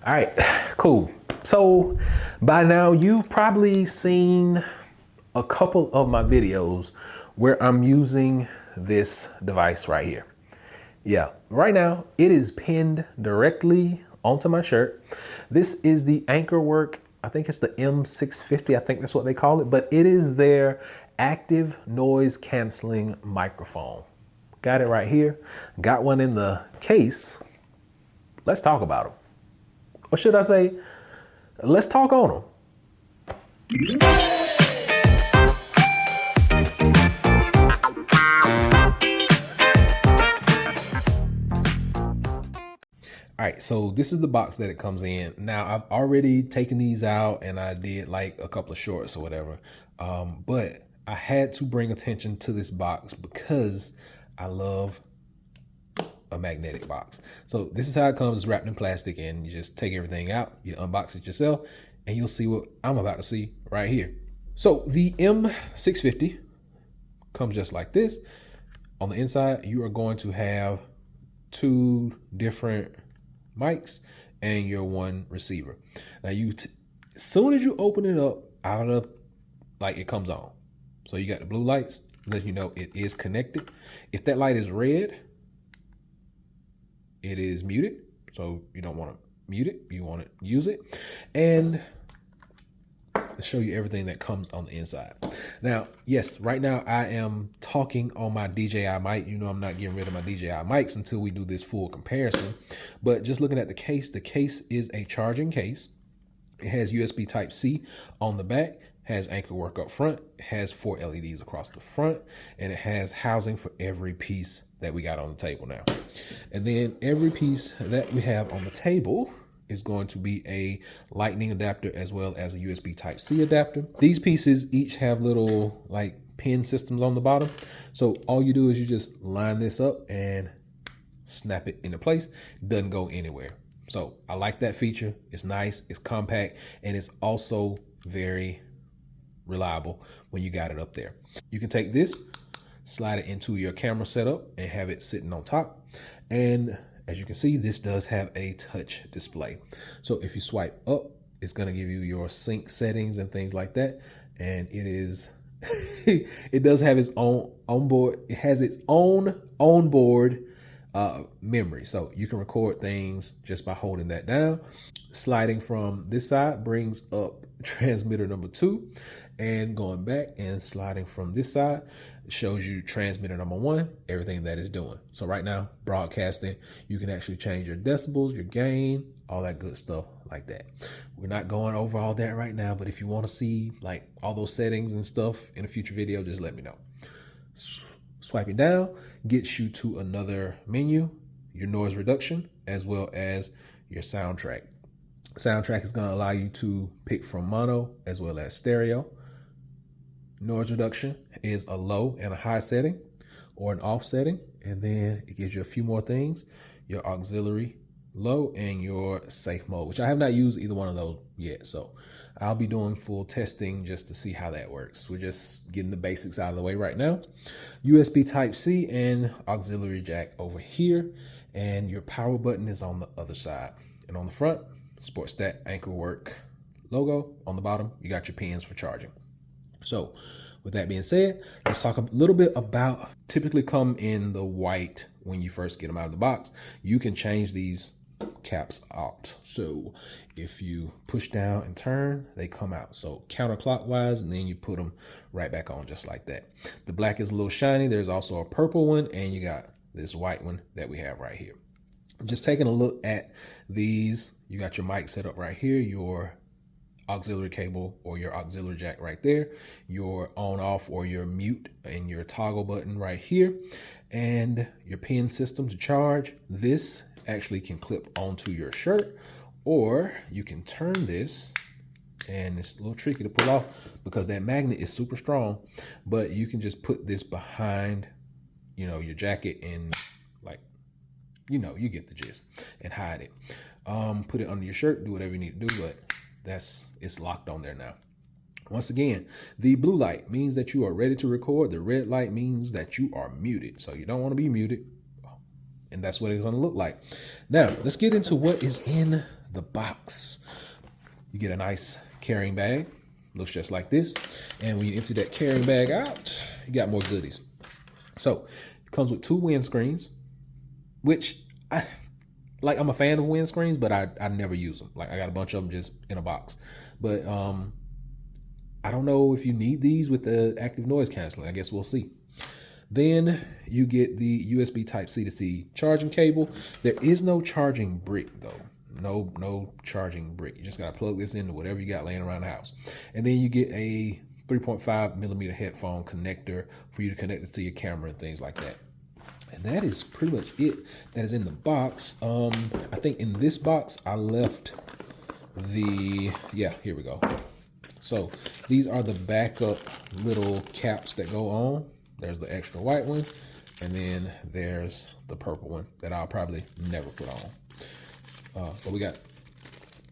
All right, cool. So by now you've probably seen a couple of my videos where I'm using this device right here. Yeah, right now it is pinned directly onto my shirt. This is the AnkerWork, I think it's the M650, I think that's what they call it, but it is their active noise canceling microphone. Got it right here. Got one in the case. Let's talk about them. Or should I say, let's talk on them. All right, so this is the box that it comes in. Now, I've already taken these out and I did like a couple of shorts or whatever. But I had to bring attention to this box because I love a magnetic box. So this is how it comes. It's wrapped in plastic and you just take everything out, you unbox it yourself, and you'll see what I'm about to see right here. So the M650 comes just like this. On the inside, you are going to have two different mics and your one receiver. Now as soon as you open it up out of like it comes on. So you got the blue lights, let you know it is connected. If that light is red, it is muted. So you don't want to mute it, you want to use it. And to show you everything that comes on the inside. Now, yes, right now I am talking on my DJI mic. You know, I'm not getting rid of my DJI mics until we do this full comparison. But just looking at the case is a charging case. It has USB Type-C on the back, has AnkerWork up front, it has 4 LEDs across the front, and it has housing for every piece that we got on the table now. And then every piece that we have on the table is going to be a lightning adapter as well as a USB Type-C adapter. These pieces each have little like pin systems on the bottom. So all you do is you just line this up and snap it into place. It doesn't go anywhere. So I like that feature. It's nice, it's compact, and it's also very reliable when you got it up there. You can take this, slide it into your camera setup and have it sitting on top. And as you can see, this does have a touch display. So if you swipe up, it's going to give you your sync settings and things like that. And it is, it does have its own onboard. It has its own onboard memory. So you can record things just by holding that down. Sliding from this side brings up transmitter number 2, and going back and sliding from this side shows you transmitter number 1, everything that is doing. So right now, broadcasting, you can actually change your decibels, your gain, all that good stuff like that. We're not going over all that right now, but if you want to see like all those settings and stuff in a future video, just let me know. Swiping down gets you to another menu, your noise reduction, as well as your soundtrack. Soundtrack is going to allow you to pick from mono as well as stereo. Noise reduction is a low and a high setting or an off setting. And then it gives you a few more things, your auxiliary low and your safe mode, which I have not used either one of those yet. So I'll be doing full testing just to see how that works. We're just getting the basics out of the way right now. USB Type-C and auxiliary jack over here. And your power button is on the other side. And on the front, sports that AnkerWork logo. On the bottom, you got your pins for charging. So with that being said, let's talk a little bit about typically come in the white when you first get them out of the box. You can change these caps out. So if you push down and turn, they come out. So counterclockwise, and then you put them right back on just like that. The black is a little shiny. There's also a purple one, and you got this white one that we have right here. Just taking a look at these, you got your mic set up right here, your auxiliary cable or your auxiliary jack right there, your on off or your mute and your toggle button right here, and your pin system to charge. This actually can clip onto your shirt, or you can turn this, and it's a little tricky to pull off because that magnet is super strong, but you can just put this behind, you know, your jacket and like, you know, you get the gist, and hide it. Put it under your shirt, do whatever you need to do, but it's locked on there now. Once again, the blue light means that you are ready to record. The red light means that you are muted. So you don't want to be muted. And that's what it's going to look like. Now, let's get into what is in the box. You get a nice carrying bag, looks just like this. And when you empty that carrying bag out, you got more goodies. So it comes with 2 windscreens, which I'm a fan of windscreens, but I never use them. Like I got a bunch of them just in a box. But I don't know if you need these with the active noise canceling. I guess we'll see. Then you get the USB Type-C to C charging cable. There is no charging brick though. No charging brick. You just gotta plug this into whatever you got laying around the house. And then you get a 3.5 millimeter headphone connector for you to connect it to your camera and things like that. And that is pretty much it that is in the box. I think in this box I left here we go. So these are the backup little caps that go on. There's the extra white one, and then there's the purple one that I'll probably never put on. But we got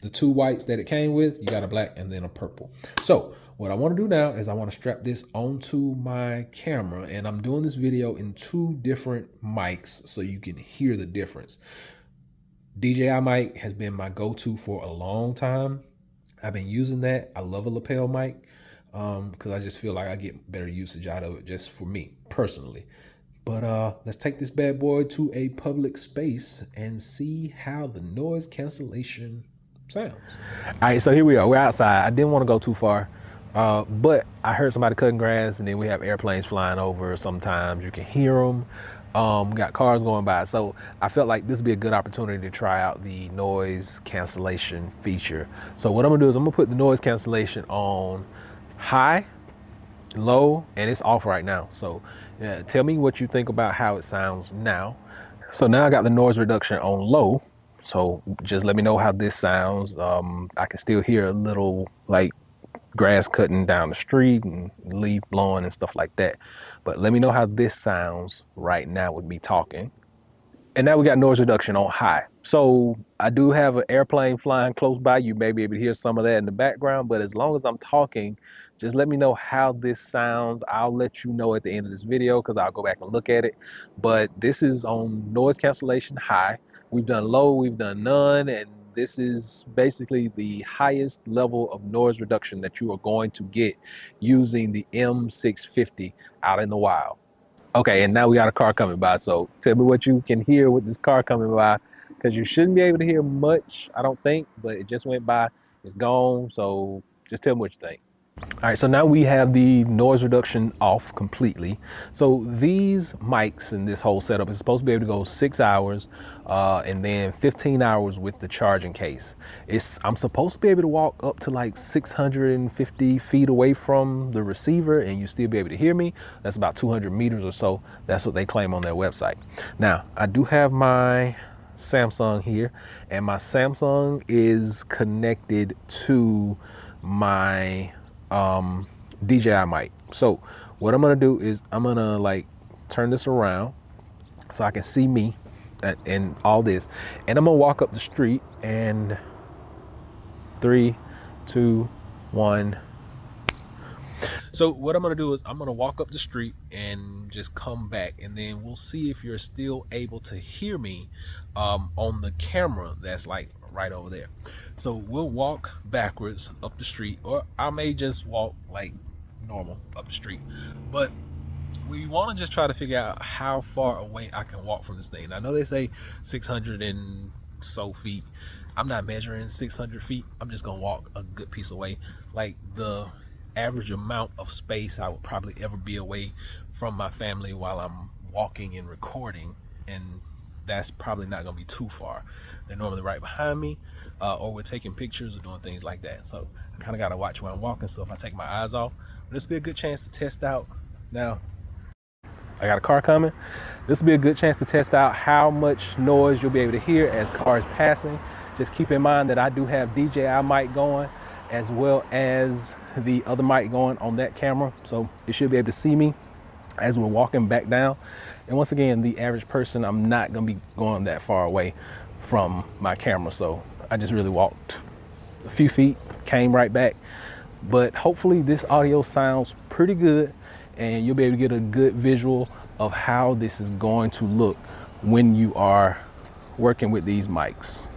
the 2 whites that it came with. You got a black and then a purple. So what I want to do now is I want to strap this onto my camera, and I'm doing this video in 2 different mics so you can hear the difference. DJI mic has been my go-to for a long time. I've been using that. I love a lapel mic because I just feel like I get better usage out of it just for me personally. But let's take this bad boy to a public space and see how the noise cancellation sounds. All right, so here we are. We're outside. I didn't want to go too far, but I heard somebody cutting grass, and then we have airplanes flying over. Sometimes you can hear them. We got cars going by, so I felt like this would be a good opportunity to try out the noise cancellation feature. So what I'm gonna do is I'm gonna put the noise cancellation on high, low, and it's off right now. So tell me what you think about how it sounds now. So now I got the noise reduction on low, so just let me know how this sounds. I can still hear a little like grass cutting down the street and leaf blowing and stuff like that. But let me know how this sounds right now with me talking. And now we got noise reduction on high. So I do have an airplane flying close by. You may be able to hear some of that in the background, but as long as I'm talking, just let me know how this sounds. I'll let you know at the end of this video because I'll go back and look at it. But this is on noise cancellation high. We've done low, we've done none, and this is basically the highest level of noise reduction that you are going to get using the M650 out in the wild. Okay, and now we got a car coming by, so tell me what you can hear with this car coming by, because you shouldn't be able to hear much, I don't think, but it just went by, it's gone, so just tell me what you think. All right, so now we have the noise reduction off completely. So these mics and this whole setup is supposed to be able to go 6 hours and then 15 hours with the charging case. I'm supposed to be able to walk up to like 650 feet away from the receiver and you still be able to hear me. That's about 200 meters or so. That's what they claim on their website. Now, I do have my Samsung here, and my Samsung is connected to my DJI mic. So what I'm gonna do is I'm gonna like turn this around so I can see me and all this, and I'm gonna walk up the street, and 3, 2, 1. So what I'm gonna do is I'm gonna walk up the street and just come back, and then we'll see if you're still able to hear me on the camera that's like right over there. So we'll walk backwards up the street, or I may just walk like normal up the street, but we want to just try to figure out how far away I can walk from this thing. I know they say 600 and so feet. I'm not measuring 600 feet. I'm just gonna walk a good piece away. Like the average amount of space I would probably ever be away from my family while I'm walking and recording, and that's probably not gonna be too far. They're normally right behind me, or we're taking pictures or doing things like that. So I kind of gotta watch where I'm walking, so if I take my eyes off, this will be a good chance to test out. Now, I got a car coming. This will be a good chance to test out how much noise you'll be able to hear as cars passing. Just keep in mind that I do have DJI mic going, as well as the other mic going on that camera, so you should be able to see me as we're walking back down. And once again, the average person, I'm not gonna be going that far away from my camera, so I just really walked a few feet, came right back. But hopefully this audio sounds pretty good, and you'll be able to get a good visual of how this is going to look when you are working with these mics.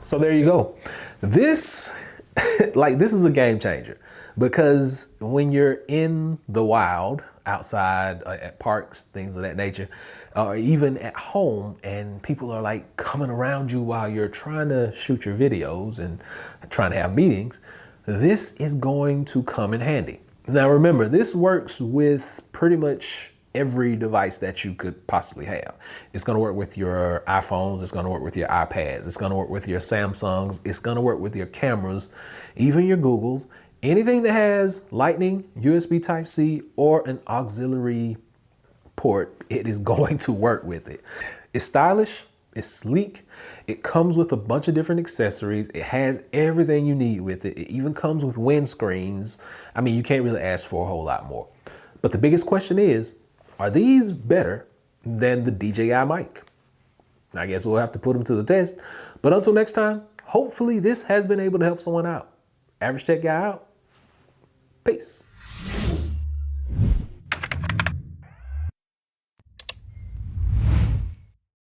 So there you go. This, this is a game changer, because when you're in the wild, outside, at parks, things of that nature, or even at home, and people are like coming around you while you're trying to shoot your videos and trying to have meetings, this is going to come in handy. Now remember, this works with pretty much every device that you could possibly have. It's going to work with your iPhones. It's going to work with your iPads. It's going to work with your Samsungs. It's going to work with your cameras, even your Googles. Anything that has Lightning, USB Type-C, or an auxiliary port, it is going to work with it. It's stylish. It's sleek. It comes with a bunch of different accessories. It has everything you need with it. It even comes with windscreens. I mean, you can't really ask for a whole lot more. But the biggest question is, are these better than the DJI mic? I guess we'll have to put them to the test. But until next time, hopefully this has been able to help someone out. Average Tech Guy out. Peace.